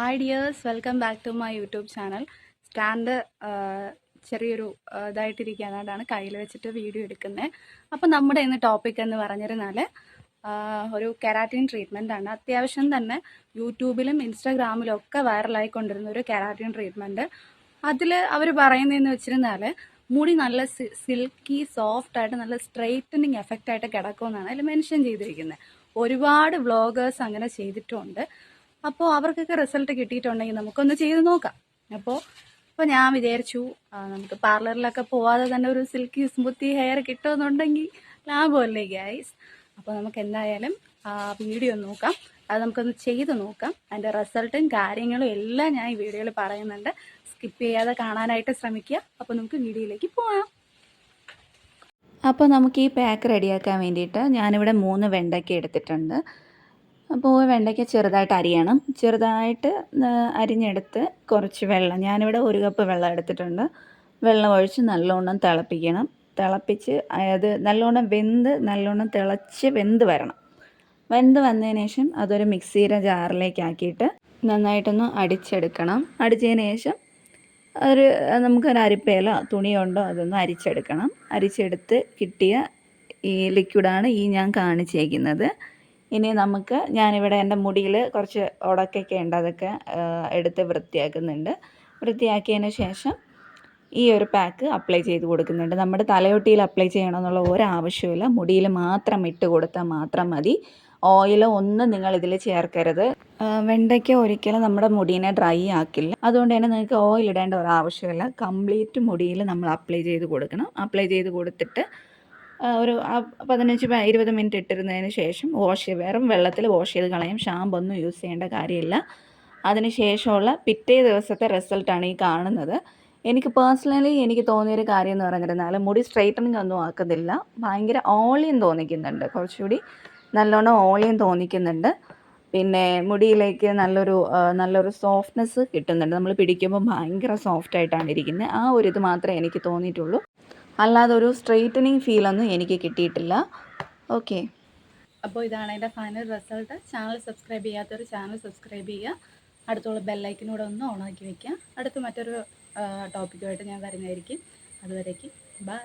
Hi dears, welcome back to my YouTube channel. Stand ചെറിയൊരു ഇതായിട്ടിരിക്കുകയാണ്, അതാണ് കയ്യിൽ വെച്ചിട്ട് വീഡിയോ എടുക്കുന്നത്. അപ്പം നമ്മുടെ ഇന്ന് ടോപ്പിക് എന്ന് പറഞ്ഞിരുന്നാൽ ഒരു കെരാറ്റിൻ ട്രീറ്റ്മെൻ്റ് ആണ്. അത്യാവശ്യം തന്നെ യൂട്യൂബിലും ഇൻസ്റ്റാഗ്രാമിലും ഒക്കെ വൈറലായിക്കൊണ്ടിരുന്ന ഒരു കെരാറ്റിൻ ട്രീറ്റ്മെൻറ്റ്. അതിൽ അവർ പറയുന്നതെന്ന് വെച്ചിരുന്നാൽ മുടി നല്ല സിൽക്കി സോഫ്റ്റായിട്ട് നല്ല സ്ട്രെയിറ്റനിങ് എഫക്റ്റായിട്ട് കിടക്കുമെന്നാണ് അതിൽ മെൻഷൻ ചെയ്തിരിക്കുന്നത്. ഒരുപാട് വ്ളോഗേഴ്സ് അങ്ങനെ ചെയ്തിട്ടുണ്ട്. അപ്പോൾ അവർക്കൊക്കെ റിസൾട്ട് കിട്ടിയിട്ടുണ്ടെങ്കിൽ നമുക്കൊന്ന് ചെയ്ത് നോക്കാം. അപ്പോൾ ഞാൻ വിചാരിച്ചു നമുക്ക് പാർലറിലൊക്കെ പോവാതെ തന്നെ ഒരു സിൽക്കി സ്മൂത്തി ഹെയർ കിട്ടുമെന്നുണ്ടെങ്കിൽ ലാഭമല്ലേ ഗൈസ്. അപ്പോൾ നമുക്ക് എന്തായാലും വീഡിയോ നോക്കാം, അത് നമുക്കൊന്ന് ചെയ്ത് നോക്കാം. അതിൻ്റെ റിസൾട്ടും കാര്യങ്ങളും എല്ലാം ഞാൻ ഈ വീഡിയോയിൽ പറയുന്നുണ്ട്. സ്കിപ്പ് ചെയ്യാതെ കാണാനായിട്ട് ശ്രമിക്കുക. അപ്പോൾ നമുക്ക് വീഡിയോയിലേക്ക് പോകാം. അപ്പോൾ നമുക്ക് ഈ പാക്ക് റെഡിയാക്കാൻ വേണ്ടിയിട്ട് ഞാനിവിടെ 3 വെണ്ടയ്ക്ക എടുത്തിട്ടുണ്ട്. അപ്പോൾ വെണ്ടയ്ക്ക ചെറുതായിട്ട് അരിയണം. ചെറുതായിട്ട് അരിഞ്ഞെടുത്ത് കുറച്ച് വെള്ളം, ഞാനിവിടെ 1 കപ്പ് വെള്ളം എടുത്തിട്ടുണ്ട്. വെള്ളം ഒഴിച്ച് നല്ലോണം തിളപ്പിക്കണം. തിളപ്പിച്ച് അത് നല്ലോണം നല്ലോണം തിളച്ച് വെന്ത് വരണം. വെന്ത് വന്നതിന് ശേഷം അതൊരു മിക്സിയുടെ ജാറിലേക്ക് ആക്കിയിട്ട് നന്നായിട്ടൊന്ന് അടിച്ചെടുക്കണം. അടിച്ചതിന് ശേഷം നമുക്കൊരു അരിപ്പയിലോ തുണിയുണ്ടോ അതൊന്ന് അരിച്ചെടുക്കണം. അരിച്ചെടുത്ത് കിട്ടിയ ഈ ലിക്വിഡാണ് ഈ ഞാൻ കാണിച്ചേക്കുന്നത്. ഇനി ഞാനിവിടെ എൻ്റെ മുടിയിൽ കുറച്ച് ഉടക്കൊക്കെ ഉണ്ട്, അതൊക്കെ എടുത്ത് വൃത്തിയാക്കുന്നുണ്ട്. വൃത്തിയാക്കിയതിന് ശേഷം ഈ ഒരു പാക്ക് അപ്ലൈ ചെയ്ത് കൊടുക്കുന്നുണ്ട്. നമ്മുടെ തലയൊട്ടിയിൽ അപ്ലൈ ചെയ്യണമെന്നുള്ള ഒരാവശ്യമില്ല, മുടിയിൽ മാത്രം ഇട്ട് കൊടുത്താൽ മാത്രം മതി. ഓയിലോ ഒന്നും നിങ്ങളിതിൽ ചേർക്കരുത്. വെണ്ടയ്ക്ക ഒരിക്കലും നമ്മുടെ മുടീനെ ഡ്രൈ ആക്കില്ല, അതുകൊണ്ട് തന്നെ നിങ്ങൾക്ക് ഓയിൽ ഇടേണ്ട ഒരാവശ്യമില്ല. കംപ്ലീറ്റ് മുടിയിൽ നമ്മൾ അപ്ലൈ ചെയ്ത് കൊടുക്കണം. അപ്ലൈ ചെയ്ത് കൊടുത്തിട്ട് ഒരു 15-20 മിനിറ്റ് ഇട്ടിരുന്നതിന് ശേഷം വെറും വെള്ളത്തിൽ വാഷ് ചെയ്ത് കളയാം. ഷാമ്പു ഒന്നും യൂസ് ചെയ്യേണ്ട കാര്യമില്ല. അതിന് ശേഷമുള്ള പിറ്റേ ദിവസത്തെ റിസൾട്ടാണ് ഈ കാണുന്നത്. എനിക്ക് തോന്നിയൊരു കാര്യം എന്ന് പറഞ്ഞിരുന്നാൽ മുടി സ്ട്രൈറ്റനിങ് ഒന്നും ആക്കുന്നില്ല, ഭയങ്കര ഓളിയം തോന്നിക്കുന്നുണ്ട്, കുറച്ചുകൂടി നല്ലോണം ഓളിയം തോന്നിക്കുന്നുണ്ട്. പിന്നെ മുടിയിലേക്ക് നല്ലൊരു സോഫ്റ്റ്നെസ് കിട്ടുന്നുണ്ട്. നമ്മൾ പിടിക്കുമ്പോൾ ഭയങ്കര സോഫ്റ്റായിട്ടാണ് ഇരിക്കുന്നത്. ആ ഒരു ഇത് മാത്രമേ എനിക്ക് തോന്നിയിട്ടുള്ളൂ, അല്ലാതെ ഒരു സ്ട്രെയിറ്റനിങ് ഫീലൊന്നും എനിക്ക് കിട്ടിയിട്ടില്ല. ഓക്കെ, അപ്പോൾ ഇതാണ് എൻ്റെ ഫൈനൽ റിസൾട്ട്. ചാനൽ സബ്സ്ക്രൈബ് ചെയ്യാത്തവർ ചാനൽ സബ്സ്ക്രൈബ് ചെയ്യുക. അടുത്തുള്ള ബെല്ലൈക്കനൂടെ ഒന്ന് ഓണാക്കി വയ്ക്കുക. അടുത്ത് മറ്റൊരു ടോപ്പിക്കുമായിട്ട് ഞാൻ വരുന്നതായിരിക്കും. അതുവരേക്കും ബൈ.